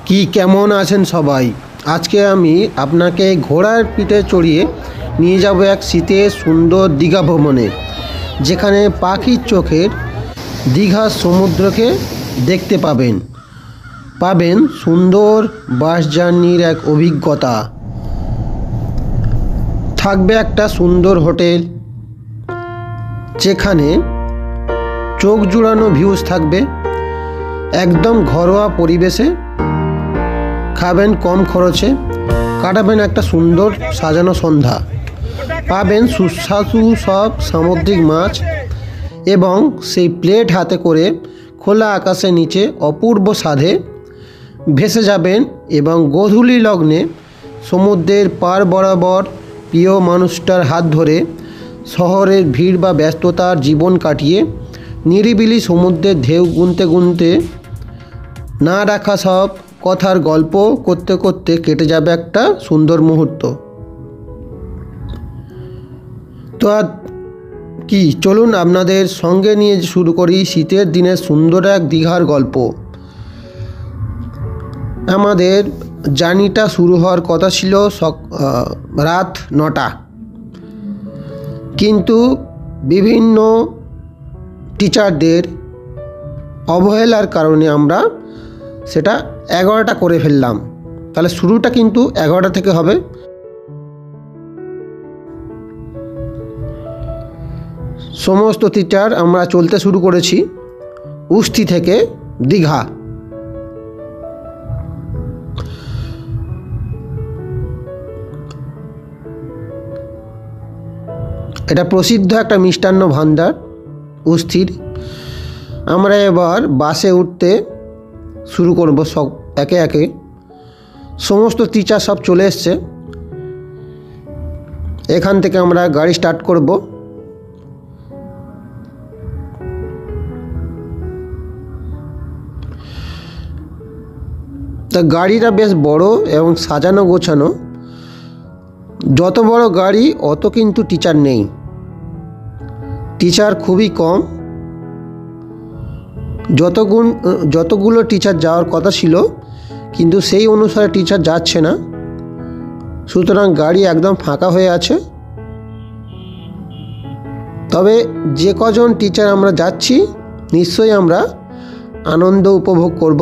কি কেমন আছেন সবাই। আজকে আমি আপনাকে ঘোড়ার পিঠে চড়িয়ে নিয়ে যাব এক শীতের সুন্দর দীঘা ভ্রমণে, যেখানে পাখির চোখের দীঘার সমুদ্রকে দেখতে পাবেন সুন্দর বাস জার্নির এক অভিজ্ঞতা। থাকবে একটা সুন্দর হোটেল, যেখানে চোখ জুড়ানো ভিউজ থাকবে, একদম ঘরোয়া পরিবেশে খাবেন কম খরচে, কাটাবেন একটা সুন্দর সাজানো সন্ধ্যা, পাবেন সুস্বাদু সব সামুদ্রিক মাছ এবং সেই প্লেট হাতে করে খোলা আকাশের নিচে অপূর্ব স্বাদে ভেসে যাবেন এবং গোধূলি লগ্নে সমুদ্রের পার বরাবর প্রিয় মানুষটার হাত ধরে শহরের ভিড় বা ব্যস্ততার জীবন কাটিয়ে নিরিবিলি সমুদ্রের ঢেউ গুনতে গুনতে না রাখা সব কথার গল্প করতে করতে কেটে যাবে একটা সুন্দর মুহূর্ত। তো আর কি, চলুন আপনাদের সঙ্গে নিয়ে শুরু করি শীতের দিনের সুন্দর এক দীঘার গল্প। আমাদের জার্নিটা শুরু হওয়ার কথা ছিল রাত 9টা, কিন্তু বিভিন্ন টিচারদের অবহেলার কারণে আমরা সেটা 11টা করে ফেললাম। তাহলে শুরুটা কিন্তু 11টা থেকে হবে। সমস্ত টিচার আমরা চলতে শুরু করেছি উস্তি থেকে দীঘা। এটা প্রসিদ্ধ একটা মিষ্টান্ন ভাণ্ডার উস্তির। আমরা এবার বাসে উঠতে শুরু করব, সব একে একে সমস্ত টিচার সব চলে এসছে। এখান থেকে আমরা গাড়ি স্টার্ট করব। তা গাড়িটা বেশ বড় এবং সাজানো গোছানো। যত বড় গাড়ি অত কিন্তু টিচার নেই, টিচার খুবই কম। যতগুলো টিচার যাওয়ার কথা ছিল কিন্তু সেই অনুসারে টিচার যাচ্ছে না, সুতরাং গাড়ি একদম ফাঁকা হয়ে আছে। তবে যে কজন টিচার আমরা যাচ্ছি নিশ্চয়ই আমরা আনন্দ উপভোগ করব।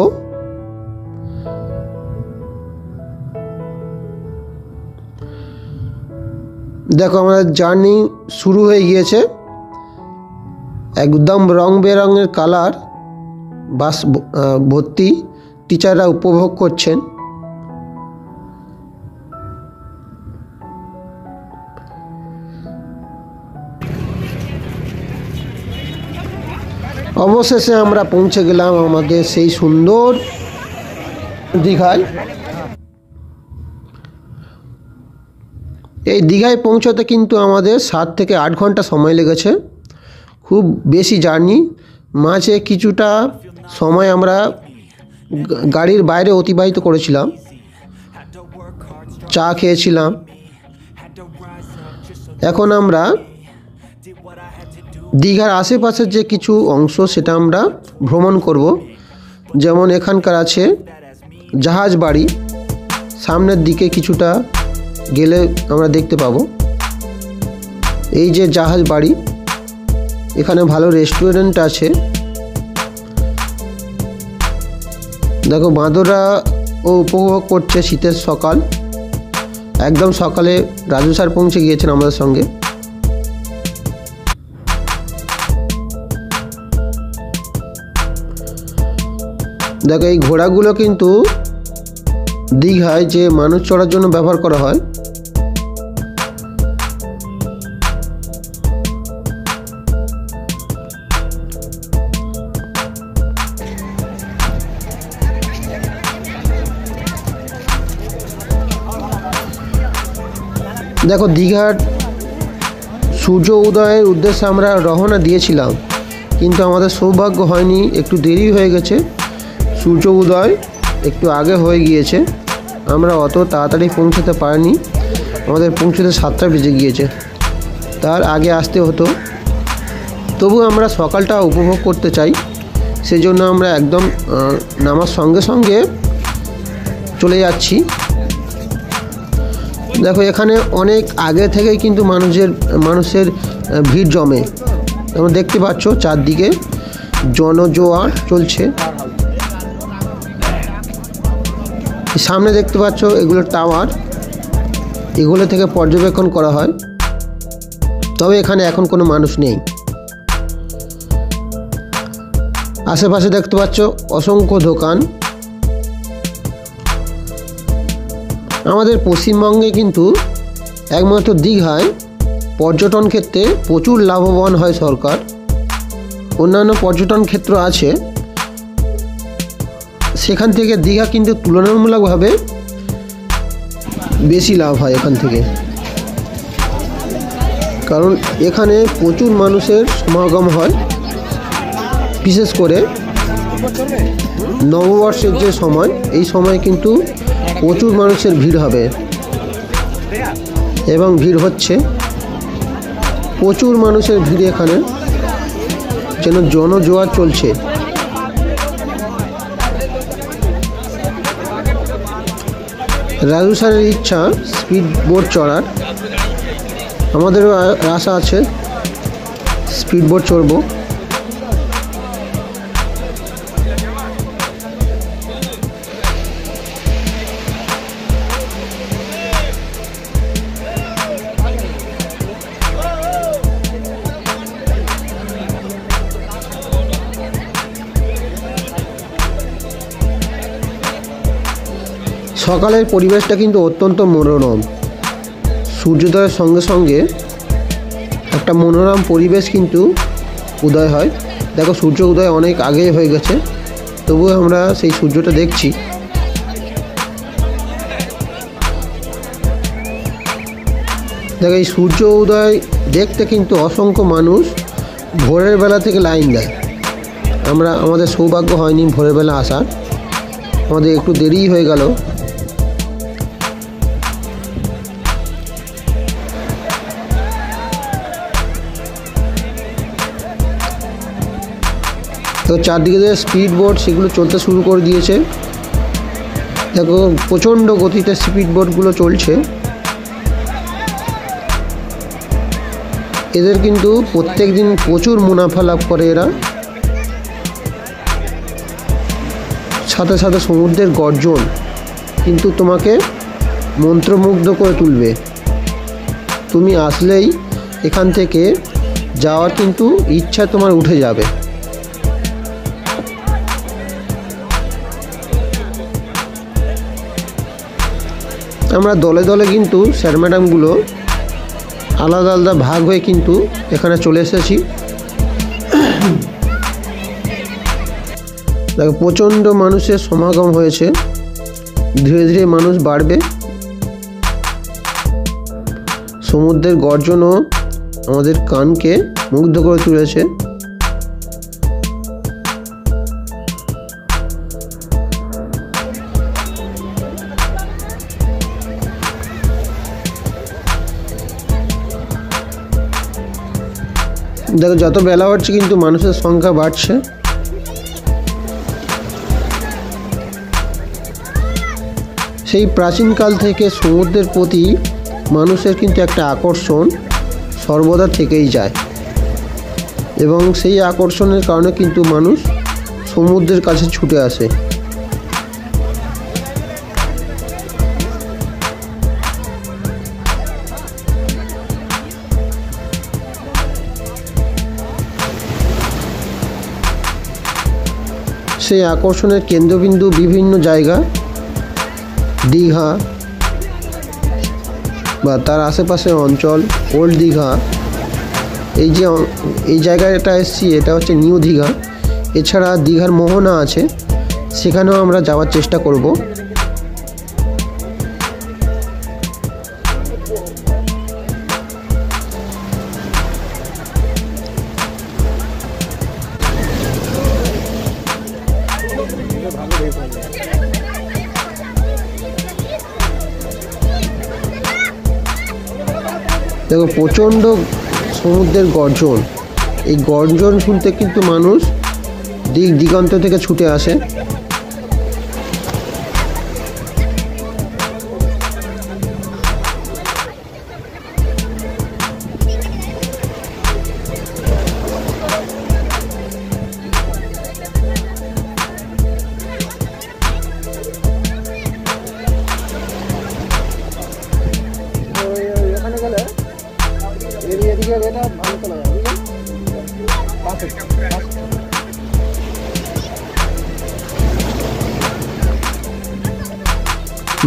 দেখো, আমাদের জার্নি শুরু হয়ে গিয়েছে। একদম রং বেরঙের কালার বাস ভর্তি, টিচাররা উপভোগ করছেন। অবশেষে আমরা পৌঁছে গেলাম আমাদের সেই সুন্দর দীঘায়। এই দীঘায় পৌঁছতে কিন্তু আমাদের 7 থেকে 8 ঘন্টা সময় লেগেছে, খুব বেশি জার্নি। মাঝে কিছুটা সময় আমরা গাড়ির বাইরে অতিবাহিত করেছিলাম, চা খেয়েছিলাম। এখন আমরা দীঘার আশেপাশের যে কিছু অংশ সেটা আমরা ভ্রমণ করব। যেমন এখানকার আছে জাহাজ বাড়ি, সামনের দিকে কিছুটা গেলে আমরা দেখতে পাবো এই যে জাহাজ বাড়ি। এখানে ভালো রেস্টুরেন্ট আছে। দেখো, বাঁদররা ও উপভোগ করছে শীতের সকাল। একদম সকালে রাজু স্যার পৌঁছে গিয়েছেন আমাদের সঙ্গে। দেখো, এই ঘোড়াগুলো কিন্তু দীঘায় যে মানুষ চড়ার জন্য ব্যবহার করা হয়। দেখো, দীঘার সূর্য উদয়ের উদ্দেশ্যে আমরা রওনা দিয়েছিলাম, কিন্তু আমাদের সৌভাগ্য হয়নি, একটু দেরি হয়ে গেছে। সূর্য উদয় একটু আগে হয়ে গিয়েছে, আমরা অত তাড়াতাড়ি পৌঁছতে পারিনি। আমাদের পৌঁছতে 7টা বেজে গিয়েছে, তার আগে আসতে হতো। তবু আমরা সকালটা উপভোগ করতে চাই, সেজন্য আমরা একদম নামার সঙ্গে সঙ্গে চলে যাচ্ছি। দেখো এখানে অনেক আগে থেকেই কিন্তু মানুষের ভিড় জমে। তোমরা দেখতে পাচ্ছ চারদিকে জনজোয়ার চলছে। সামনে দেখতে পাচ্ছ এগুলো টাওয়ার, এগুলো থেকে পর্যবেক্ষণ করা হয়। তবে এখানে এখন কোনো মানুষ নেই। আশেপাশে দেখতে পাচ্ছ অসংখ্য দোকান। আমাদের পশ্চিমবঙ্গে কিন্তু একমাত্র দীঘায় পর্যটন ক্ষেত্রে প্রচুর লাভবান হয় সরকার। অন্যান্য পর্যটন ক্ষেত্র আছে, সেখান থেকে দীঘা কিন্তু তুলনামূলকভাবে বেশি লাভ হয় এখান থেকে, কারণ এখানে প্রচুর মানুষের সমাগম হয়। বিশেষ করে নববর্ষের যে সময়, এই সময় কিন্তু প্রচুর মানুষের ভিড় হবে এবং ভিড় হচ্ছে। প্রচুর মানুষের ভিড়, এখানে যেন জনজোয়ার চলছে। রাজু স্যারের ইচ্ছা স্পিড বোট চড়ার, আমাদেরও আশা আছে স্পিড বোট চড়বো। সকালের পরিবেশটা কিন্তু অত্যন্ত মনোরম। সূর্যোদয়ের সঙ্গে সঙ্গে একটা মনোরম পরিবেশ কিন্তু উদয় হয়। দেখো সূর্য উদয় অনেক আগেই হয়ে গেছে, তবুও আমরা সেই সূর্যটা দেখছি। দেখো এই সূর্য উদয় দেখতে কিন্তু অসংখ্য মানুষ ভোরের বেলা থেকে লাইন দেয়। আমাদের সৌভাগ্য হয়নি ভোরের বেলা আসার, আমাদের একটু দেরি হয়ে গেল। তো চারদিকে যে স্পিড বোট সেগুলো চলতে শুরু করে দিয়েছে। দেখো প্রচণ্ড গতিতে স্পিড বোটগুলো চলছে। এদের কিন্তু প্রত্যেক দিন প্রচুর মুনাফা লাভ করে এরা। সাথে সাথে সমুদ্রের গর্জন কিন্তু তোমাকে মন্ত্রমুগ্ধ করে তুলবে। তুমি আসলেই এখান থেকে যাওয়ার কিন্তু ইচ্ছা তোমার উঠে যাবে। আমরা দলে দলে কিন্তু স্যার ম্যাডামগুলো আলাদা আলাদা ভাগ হয়ে কিন্তু এখানে চলে এসেছি। দেখো প্রচণ্ড মানুষের সমাগম হয়েছে, ধীরে ধীরে মানুষ বাড়বে। সমুদ্রের গর্জনও আমাদের কানকে মুগ্ধ করে তুলেছে। দেখো যত বেলা বাড়ছে কিন্তু মানুষের সংখ্যা বাড়ছে। সেই প্রাচীনকাল থেকে সমুদ্রের প্রতি মানুষের কিন্তু একটা আকর্ষণ সর্বদা থেকেই যায়, এবং সেই আকর্ষণের কারণে কিন্তু মানুষ সমুদ্রের কাছে ছুটে আসে। সেই আকর্ষণের কেন্দ্রবিন্দু বিভিন্ন জায়গা, দীঘা বা তার আশেপাশের অঞ্চল, ওল্ড দীঘা। এই জায়গাটা এসেছি, এটা হচ্ছে নিউ দীঘা। এছাড়া দীঘার মোহনা আছে, সেখানেও আমরা যাওয়ার চেষ্টা করব। দেখো প্রচণ্ড সমুদ্রের গর্জন, এই গর্জন শুনতে কিন্তু মানুষ দিক দিগন্ত থেকে ছুটে আসে।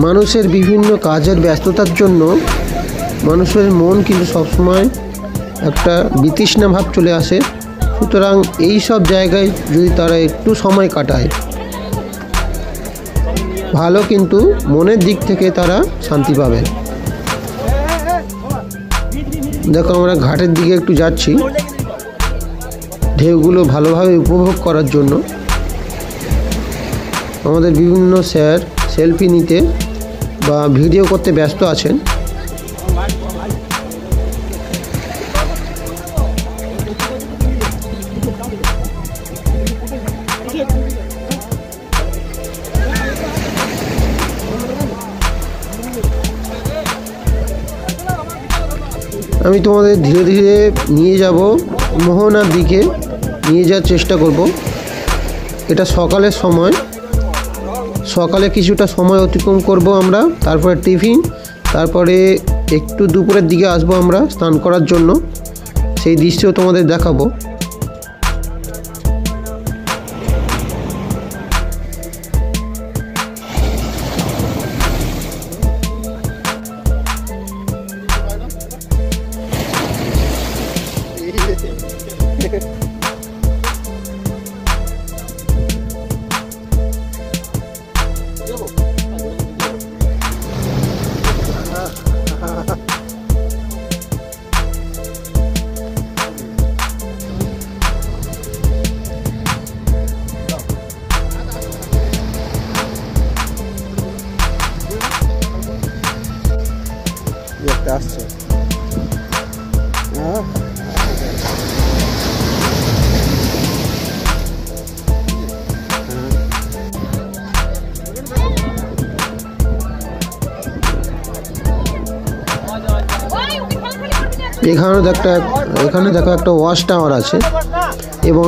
মানুষের বিভিন্ন কাজের ব্যস্ততার জন্য মানুষের মন কিন্তু সবসময় একটা বিতৃষ্ণা ভাব চলে আসে। সুতরাং এই সব জায়গায় যদি তারা একটু সময় কাটায়, ভালো কিন্তু মনের দিক থেকে তারা শান্তি পাবে। দেখো, আমরা ঘাটের দিকে একটু যাচ্ছি ঢেউগুলো ভালোভাবে উপভোগ করার জন্য। আমাদের বিভিন্ন স্যার সেলফি নিতে বা ভিডিও করতে ব্যস্ত আছেন। আমি তোমাদের ধীরে ধীরে নিয়ে যাব মোহনার দিকে, নিয়ে যাওয়ার চেষ্টা করব। এটা সকালের সময়, সকালে কিছুটা সময় অতিক্রম করব আমরা, তারপরে টিফিন, তারপরে একটু দুপুরের দিকে আসবো আমরা স্নান করার জন্য। সেই দৃশ্য তোমাদের দেখাবো। আসছে এখানে দেখো একটা ওয়াচ টাওয়ার আছে। এবং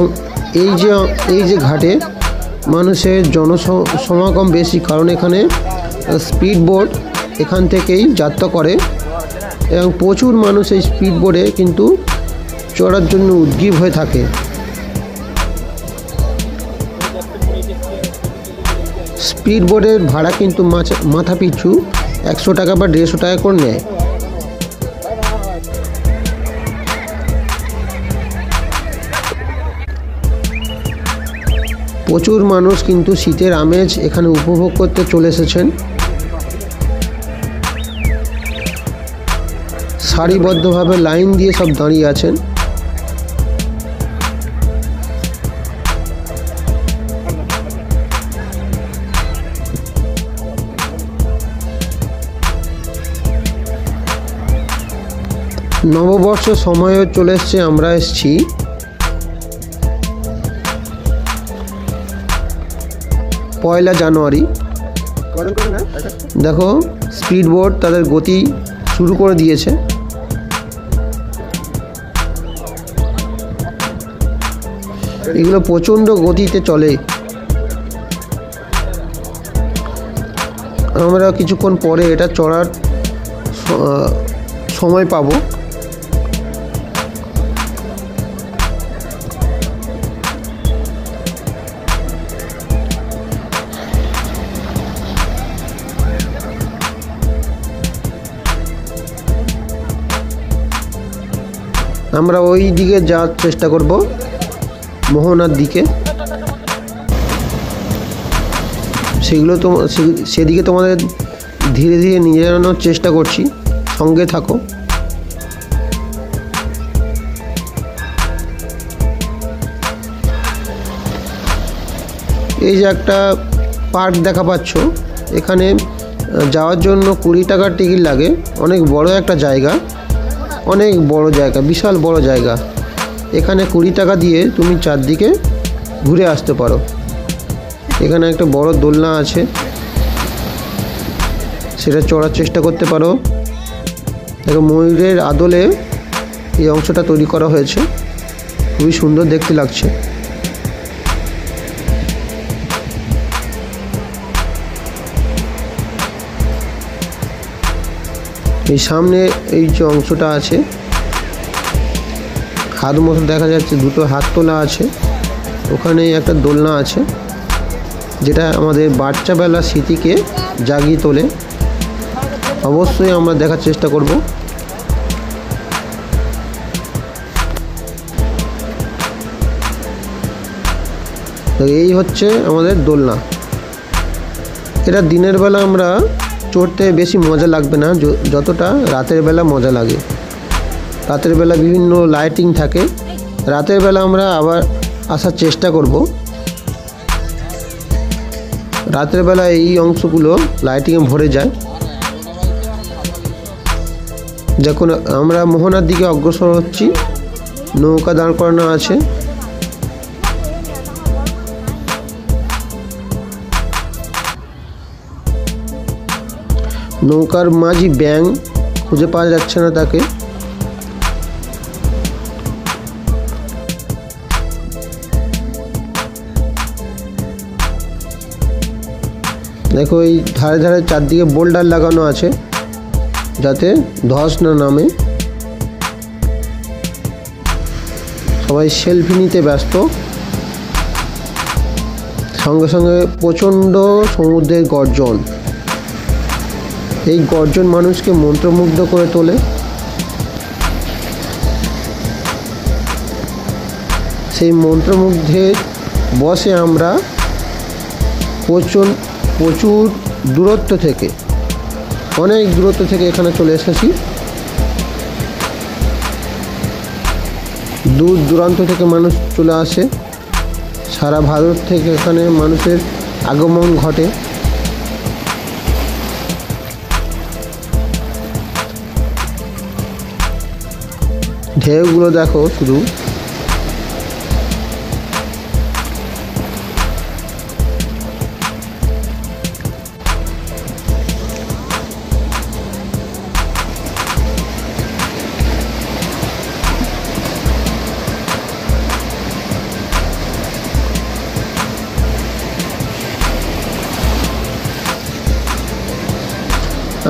এই যে ঘাটে মানুষের জনসমাগম বেশি, কারণ এখানে স্পিড বোট এখান থেকেই যাত্রা করে এবং প্রচুর মানুষ এই স্পিড বোটে কিন্তু চড়ার জন্য উদ্গ্রীব হয়ে থাকে। স্পিড বোটের ভাড়া কিন্তু মাথা পিছু 100 টাকা বা 150 টাকা করে নেয়। প্রচুর মানুষ কিন্তু শীতের আমেজ এখানে উপভোগ করতে চলে এসেছেন। সারিবদ্ধভাবে লাইন দিয়ে সব দাঁড়িয়ে আছেন। নববর্ষ সময়ও চলে এসছে, আমরা এসছি পয়লা জানুয়ারি। দেখো, স্পিড বোট তাদের গতি শুরু করে দিয়েছে। এগুলো প্রচণ্ড গতিতে চলে। আমরা কিছুক্ষণ পরে এটা চড়ার সময় পাবো। আমরা ওই দিকে যাওয়ার চেষ্টা করব, মোহনার দিকে। সেদিকে তোমাদের ধীরে ধীরে নিয়ে যাওয়ার চেষ্টা করছি, সঙ্গে থাকো। এই যে একটা পার্ক দেখা পাচ্ছ, এখানে যাওয়ার জন্য 20 টাকার টিকিট লাগে। অনেক বড় একটা জায়গা, অনেক বড় জায়গা, বিশাল বড় জায়গা। এখানে 20 টাকা দিয়ে তুমি চারদিকে ঘুরে আসতে পারো। এখানে একটা বড় দোলনা আছে, সেটা চড়ার চেষ্টা করতে পারো। দেখো, ময়ূরের আদলে এই অংশটা তৈরি করা হয়েছে, খুবই সুন্দর দেখতে লাগছে। এই সামনে এই যে অংশটা আছে, হাত মতো দেখা যাচ্ছে, দুটো হাত তোলা আছে। ওখানে একটা দোলনা আছে, যেটা আমাদের বাচ্চাবেলার স্মৃতিকে জাগিয়ে তোলে। অবশ্যই আমরা দেখার চেষ্টা করব। তো এই হচ্ছে আমাদের দোলনা। এটা দিনের বেলা আমরা চড়তে বেশি মজা লাগবে না, যতটা রাতের বেলা মজা লাগে। রাতের বেলা বিভিন্ন লাইটিং থাকে। রাতের বেলা আমরা আবার আসার চেষ্টা করব। রাতের বেলা এই অংশগুলো লাইটিংয়ে ভরে যায়। যখন আমরা মোহনার দিকে অগ্রসর হচ্ছি, নৌকা দাঁড় করানো আছে। নৌকার মাঝি ব্যাঙ খুঁজে পাওয়া যাচ্ছে না তাকে। দেখো এই ধারে ধারে চারদিকে বোল্ডার লাগানো আছে যাতে ধস না নামে। সবাই সেলফি নিতে ব্যস্ত। সঙ্গে সঙ্গে প্রচণ্ড সমুদ্রের গর্জন। এই গর্জন মানুষকে মন্ত্রমুগ্ধ করে তোলে। সেই মন্ত্রমুগ্ধের বসে আমরা প্রচুর দূরত্ব থেকে, অনেক দূরত্ব থেকে এখানে চলে এসেছি। দূর দূরান্ত থেকে মানুষ চলে আসে। সারা ভারত থেকে এখানে মানুষের আগমন ঘটে। ঢেউগুলো দেখো শুধু।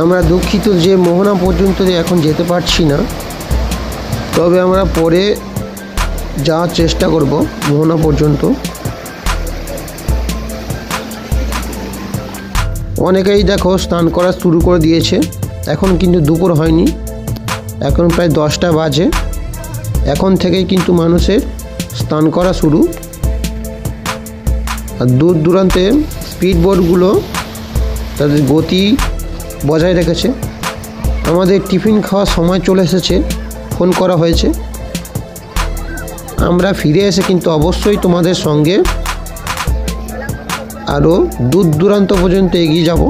আমরা দুঃখিত যে মোহনা পর্যন্ত এখন যেতে পারছি না, তবে আমরা পরে যাওয়ার চেষ্টা করব মোহনা পর্যন্ত। অনেকেই দেখো স্নান করা শুরু করে দিয়েছে। এখন কিন্তু দুপুর হয়নি, এখন প্রায় 10টা বাজে। এখন থেকেই কিন্তু মানুষের স্নান করা শুরু। আর দূর দূরান্তে স্পিড বোটগুলো তাদের গতি বজায় রেখেছে। আমাদের টিফিন খাওয়ার সময় চলে এসেছে, ফোন করা হয়েছে। আমরা ফিরে এসে কিন্তু অবশ্যই তোমাদের সঙ্গে আরও দূর দূরান্ত পর্যন্ত এগিয়ে যাব।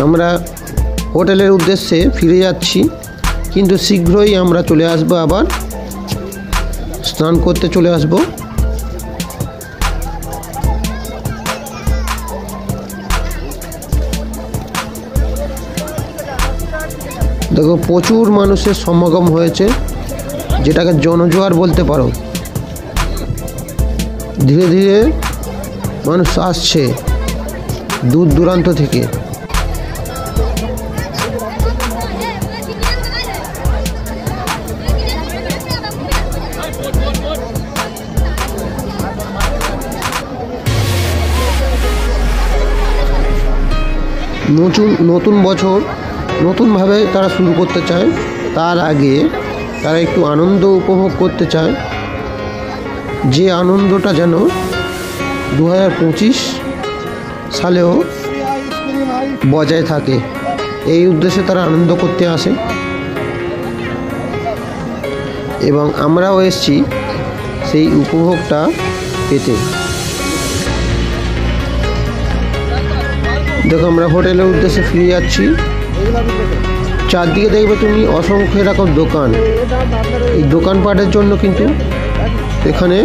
আমরা হোটেলের উদ্দেশ্যে ফিরে যাচ্ছি, কিন্তু শীঘ্রই আমরা চলে আসবো, আবার স্নান করতে চলে আসবো। দেখো প্রচুর মানুষের সমাগম হয়েছে, যেটাকে জনজোয়ার বলতে পারো। ধীরে ধীরে মানুষ আসছে দূর দূরান্ত থেকে। নতুন বছর নতুনভাবে তারা শুরু করতে চায়। তার আগে তারা একটু আনন্দ উপভোগ করতে চায়, যে আনন্দটা যেন 2025 সালেও বজায় থাকে। এই উদ্দেশ্যে তারা আনন্দ করতে আসে এবং আমরাও এসেছি সেই উপভোগটা পেতে। দেখো আমরা হোটেলের উদ্দেশ্যে ফিরে যাচ্ছি। চারদিকে দেখবে তুমি অসংখ্য এরকম দোকান। এই দোকানপাটের জন্য কিন্তু এখানে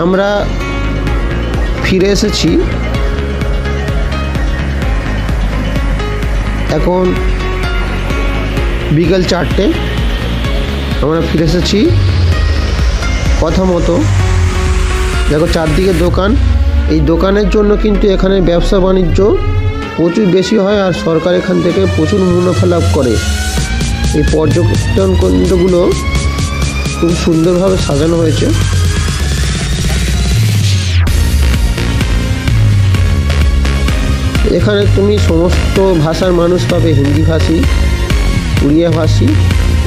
আমরা ফিরে এসেছি। এখন বিকেল 4টে, আমরা ফিরে এসেছি কথা মতো। দেখো চারদিকে দোকান। এই দোকানের জন্য কিন্তু এখানে ব্যবসা বাণিজ্য প্রচুর বেশি হয়, আর সরকার এখান থেকে প্রচুর মুনাফা লাভ করে। এই পর্যটন কেন্দ্রগুলো খুব সুন্দরভাবে সাজানো হয়েছে। এখানে তুমি সমস্ত ভাষার মানুষ পাবে, হিন্দি ভাষী, উড়িয়া ভাষী,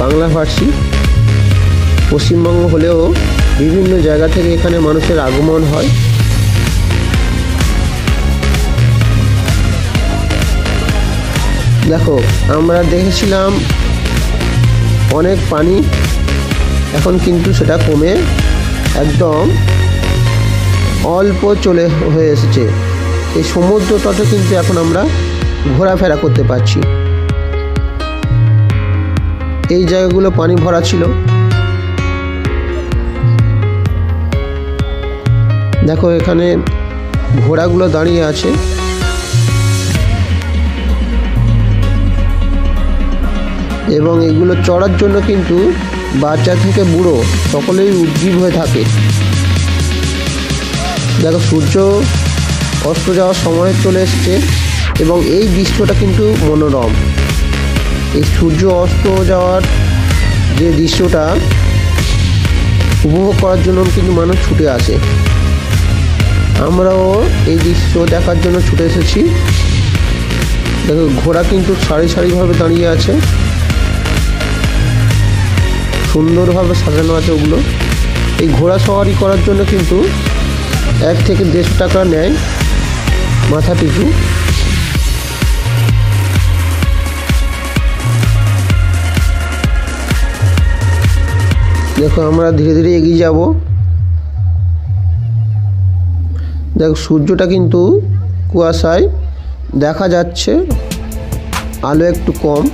বাংলা ভাষী। পশ্চিমবঙ্গ হলেও বিভিন্ন জায়গা থেকে এখানে মানুষের আগমন হয়। দেখো, আমরা দেখেছিলাম অনেক পানি, এখন কিন্তু সেটা কমে একদম অল্প হয়ে এসেছে। এই সমুদ্র তটে কিন্তু এখন আমরা ঘোরাফেরা করতে পারছি। এই জায়গাগুলো পানি ভরা ছিল। দেখো, এখানে ঘোড়াগুলো দাঁড়িয়ে আছে। এবং এগুলো চড়ার জন্য কিন্তু বাচ্চা থেকে বুড়ো সকলেই উদ্গ্রীব হয়ে থাকে। দেখো, সূর্য অস্ত যাওয়ার সময় চলে এসছে এবং এই দৃশ্যটা কিন্তু মনোরম। এই সূর্য অস্ত যাওয়ার যে দৃশ্যটা উপভোগ করার জন্য কিন্তু মানুষ ছুটে আসে। আমরাও এই দৃশ্য দেখার জন্য ছুটে এসেছি। দেখো, ঘোড়া কিন্তু সারি সারিভাবে দাঁড়িয়ে আছে, সুন্দরভাবে সাজানো আছে ওগুলো। এই ঘোড়া সওয়ারি করার জন্য কিন্তু 1 থেকে 150 টাকা নেয় মাথা পিছু। দেখো, আমরা ধীরে ধীরে এগিয়ে যাব। দেখো, সূর্যটা কিন্তু কুয়াশায় দেখা যাচ্ছে, আলো একটু কম।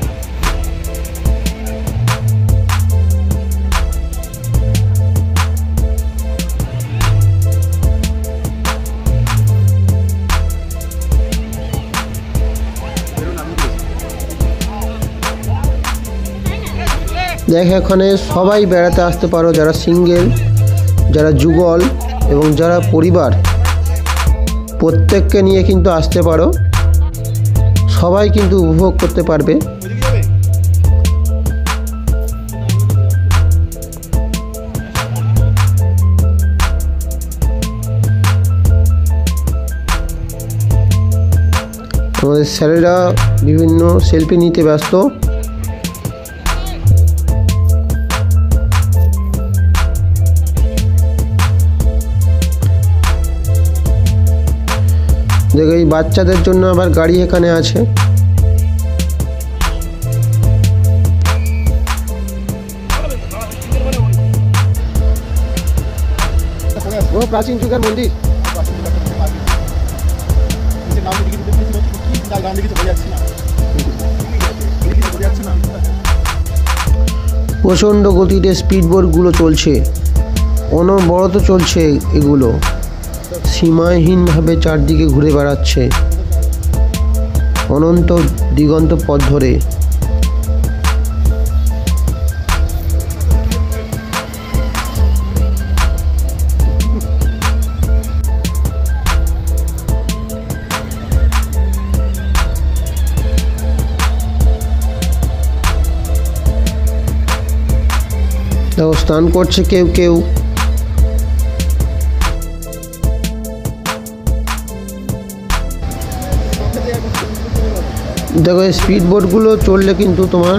দেখ, এখানে সবাই বেড়াতে আসতে পারো, যারা সিঙ্গেল, যারা যুগল এবং যারা পরিবার, প্রত্যেককে নিয়ে কিন্তু আসতে পারো। সবাই কিন্তু উপভোগ করতে পারবে। আমাদের স্যারেরা বিভিন্ন সেলফি নিতে ব্যস্ত। দেখো, এই বাচ্চাদের জন্য আবার গাড়ি এখানে আছে। প্রাচীন যুগের মন্দির। প্রচণ্ড গতিতে স্পিডবোটগুলো চলছে, অনবরত চলছে। এগুলো সীমাহীনভাবে চারদিকে ঘুরে বেড়াচ্ছে অনন্ত দিগন্ত পথ ধরে। দেখো, স্নান করছে কেউ কেউ। দেখো, স্পিড বোটগুলো চললে কিন্তু তোমার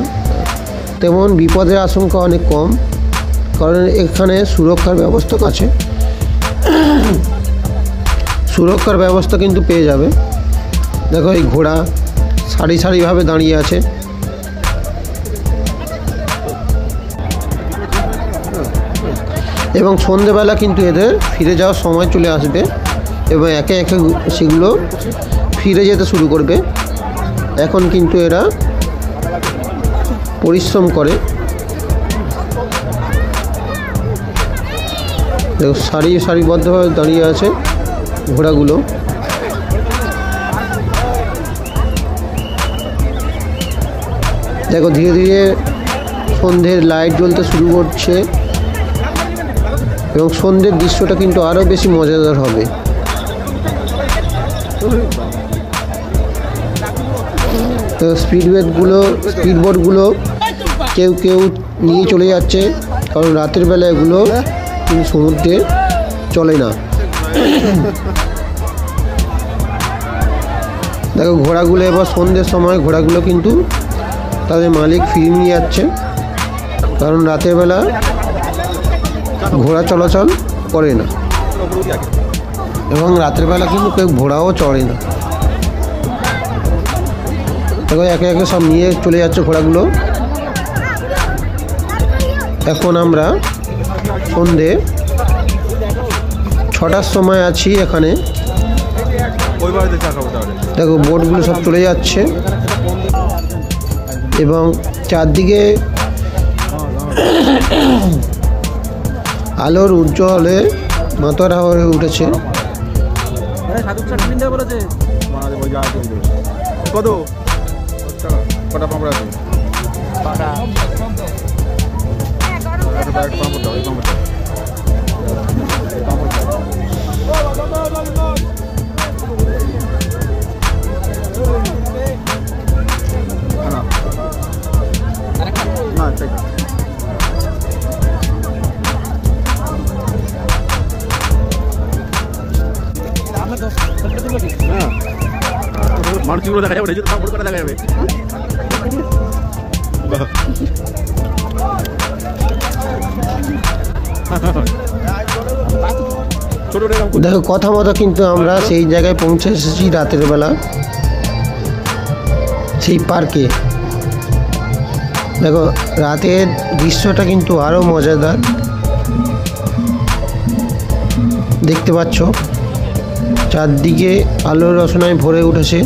তেমন বিপদের আশঙ্কা অনেক কম, কারণ এখানে সুরক্ষার ব্যবস্থা আছে। সুরক্ষার ব্যবস্থা কিন্তু পেয়ে যাবে। দেখো, এই ঘোড়া সারি সারিভাবে দাঁড়িয়ে আছে। এবং সন্ধেবেলা কিন্তু এদের ফিরে যাওয়ার সময় চলে আসবে এবং একে একে সেগুলো ফিরে যেতে শুরু করবে। এখন কিন্তু এরা পরিশ্রম করে। দেখো, সারিবদ্ধভাবে দাঁড়িয়ে আছে ঘোড়াগুলো। দেখো, ধীরে ধীরে সন্ধ্যের লাইট জ্বলতে শুরু করছে এবং সন্ধ্যের দৃশ্যটা কিন্তু আরও বেশি মজাদার হবে। তো স্পিডবোটগুলো কেউ কেউ নিয়ে চলে যাচ্ছে, কারণ রাতের বেলা এগুলো সমুদ্রে চলে না। দেখো ঘোড়াগুলো এবার সন্ধ্যের সময় ঘোড়াগুলো কিন্তু তাদের মালিক ফিরিয়ে নিয়ে যাচ্ছে, কারণ রাতের বেলা ঘোড়া চলাচল করে না এবং রাতের বেলা কিন্তু কেউ ঘোড়াও চড়ে না। দেখো একে একে সব নিয়ে চলে যাচ্ছে ঘোড়াগুলো। এখন আমরা সন্ধে 6টার সময় আছি এখানে। দেখো বোটগুলো সব চলে যাচ্ছে এবং চারদিকে আলোর উজ্জ্বলে মাতোয়ারা হয়ে উঠেছে। মানুষগুলো দেখা যাবে, দেখা যাবে। দেখো কথা মতো কিন্তু আমরা সেই জায়গায় পৌঁছে এসেছি রাতের বেলা, সেই পার্কে। দেখো রাতের দৃশ্যটা কিন্তু আরও মজাদার, দেখতে পাচ্ছ চারদিকে আলোর রচনায় ভরে উঠেছে।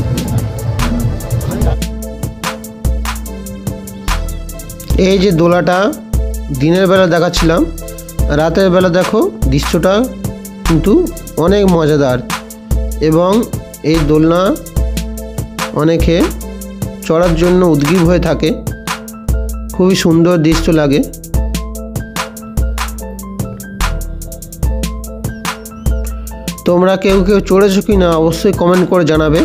এই যে দোলাটা দিনের বেলা দেখাচ্ছিলাম, রাতের বেলা দেখো দৃশ্যটা কিন্তু অনেক মজাদার এবং এই দোলনা অনেকে চড়ার জন্য উদগ্রীব হয়ে থাকে, খুবই সুন্দর দৃশ্য লাগে। তোমরা কেউ কেউ চড়েছো কি না অবশ্যই কমেন্ট করে জানাবে।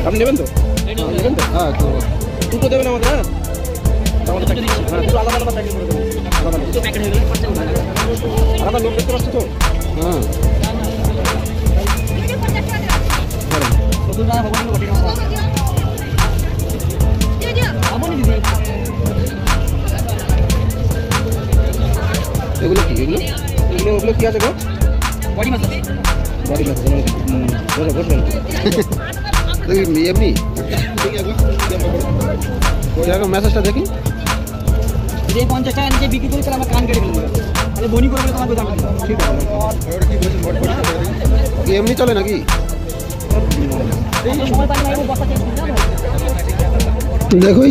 আপনি নেবেন তো? নেবেন তো? হ্যাঁ, তো দুটো দেবেন আমাদের। হ্যাঁ, আলাদা আলাদা প্যাকেট করে দেবেন। আলাদা লোক দেখতে পাচ্ছি তো। হ্যাঁ, এগুলো কি? এগুলো এগুলো ওগুলো কি আছে গো? Body massage. বডি মাসাজ বসবেন এমনি এরকম মেসেজটা দেখি। যে 50 টাকা নিচে বিক্রি করে তাহলে আমার কান কেটে ফেলবে, তাহলে বনি করে তোমার দাম ঠিক আছে। এমনি চলে নাকি? দেখো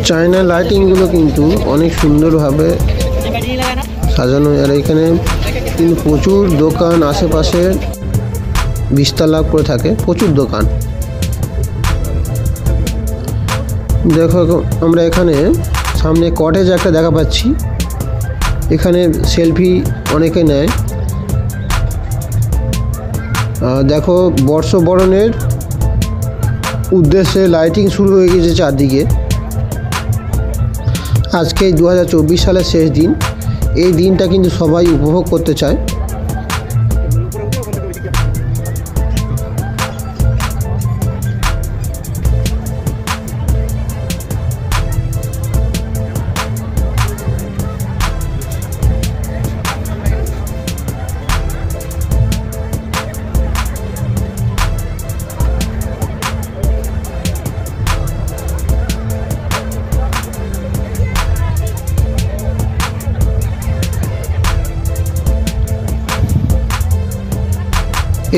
চায়না লাইটিংগুলো কিন্তু অনেক সুন্দরভাবে সাজানো, আর এখানে কিন্তু প্রচুর দোকান আশেপাশে বিস্তার লাভ করে থাকে, প্রচুর দোকান। দেখো আমরা এখানে সামনে কটেজ একটা দেখা পাচ্ছি, এখানে সেলফি অনেকে নেয়। দেখো বর্ষবরণের উদ্দেশ্যে লাইটিং শুরু হয়ে গেছে চারদিকে। আজকে 2024 সালের শেষ দিন, এই দিনটা কিন্তু সবাই উপভোগ করতে চায়।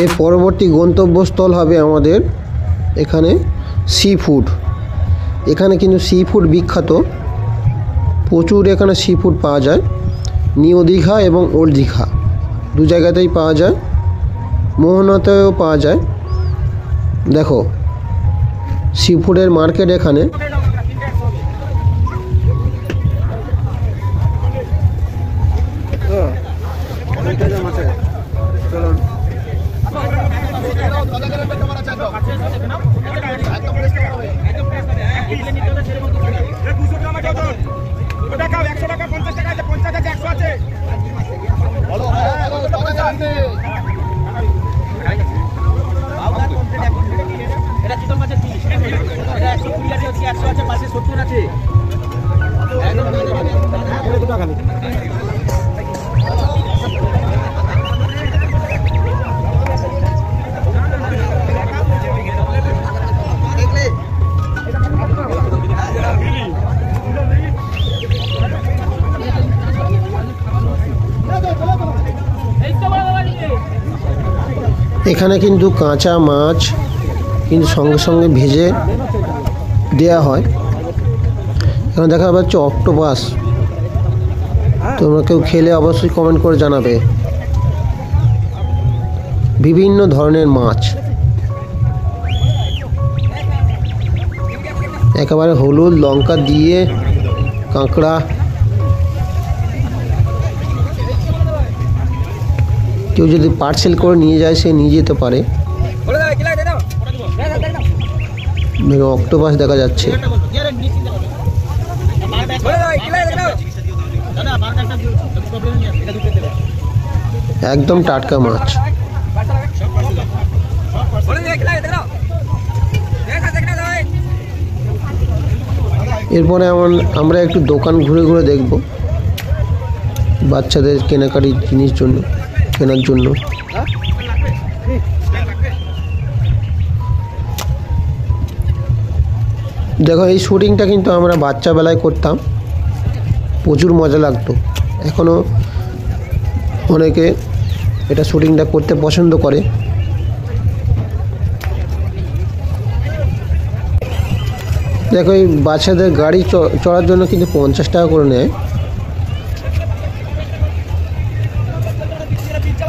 এর পরবর্তী গন্তব্যস্থল হবে আমাদের এখানে সি ফুড। এখানে কিন্তু সি ফুড বিখ্যাত, প্রচুর এখানে সি ফুড পাওয়া যায়। নিউ দীঘা এবং ওল্ড দীঘা দু জায়গাতেই পাওয়া যায়, মোহনাতেও পাওয়া যায়। দেখো সি ফুডের মার্কেট এখানে। এখানে কিন্তু কাঁচা মাছ কিন্তু সঙ্গে সঙ্গে ভেজে দেয়া হয়। এখানে দেখা যাচ্ছে অক্টোপাস, তোমরা কেউ খেলে অবশ্যই কমেন্ট করে জানাবে। বিভিন্ন ধরনের মাছ, একেবারে হলুদ লঙ্কা দিয়ে কাঁকড়া। কেউ যদি পার্সেল করে নিয়ে যায় সে নিয়ে যেতে পারে। অক্টোপাস দেখা যাচ্ছে, একদম টাটকা মাছ। এরপরে আমরা একটু দোকান ঘুরে ঘুরে দেখব বাচ্চাদের কেনাকাটির জিনিস কেনার জন্য। দেখো এই শুটিংটা কিন্তু আমরা বাচ্চা বেলায় করতাম, প্রচুর মজা লাগতো। এখনও অনেকে এটা শুটিংটা করতে পছন্দ করে। দেখো এই বাচ্চাদের গাড়ি চড়ার জন্য কিন্তু 50 টাকা করে নেয়।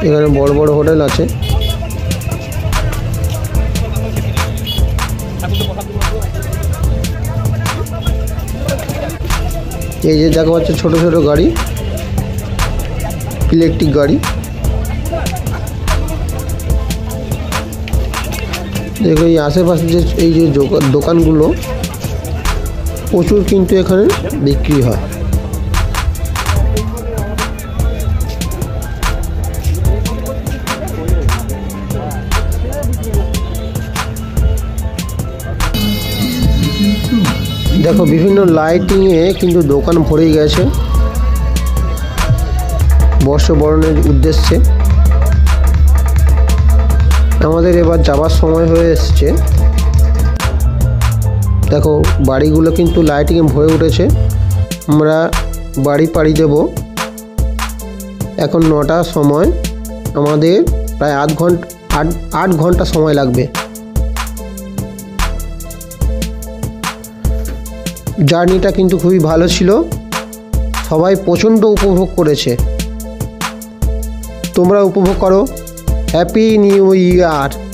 এখানে বড় বড় হোটেল আছে। এই যে দেখা যাচ্ছে ছোট ছোট গাড়ি, ইলেকট্রিক গাড়ি। দেখো এই আশেপাশে যে এই যে দোকানগুলো প্রচুর কিন্তু এখানে বিক্রি হয়। দেখো বিভিন্ন লাইটিংয়ে কিন্তু দোকান ভরে গেছে বর্ষবরণের উদ্দেশ্যে। আমাদের এবার যাবার সময় হয়ে এসছে। দেখো বাড়িগুলো কিন্তু লাইটিংয়ে ভরে উঠেছে। আমরা বাড়ি পাড়ি দেব। এখন 9টার সময়, আমাদের প্রায় 8 ঘন্টা সময় লাগবে। জার্নিটা কিন্তু খুবই ভালো ছিল, সবাই প্রচণ্ড উপভোগ করেছে। তোমরা উপভোগ করো। Happy new year.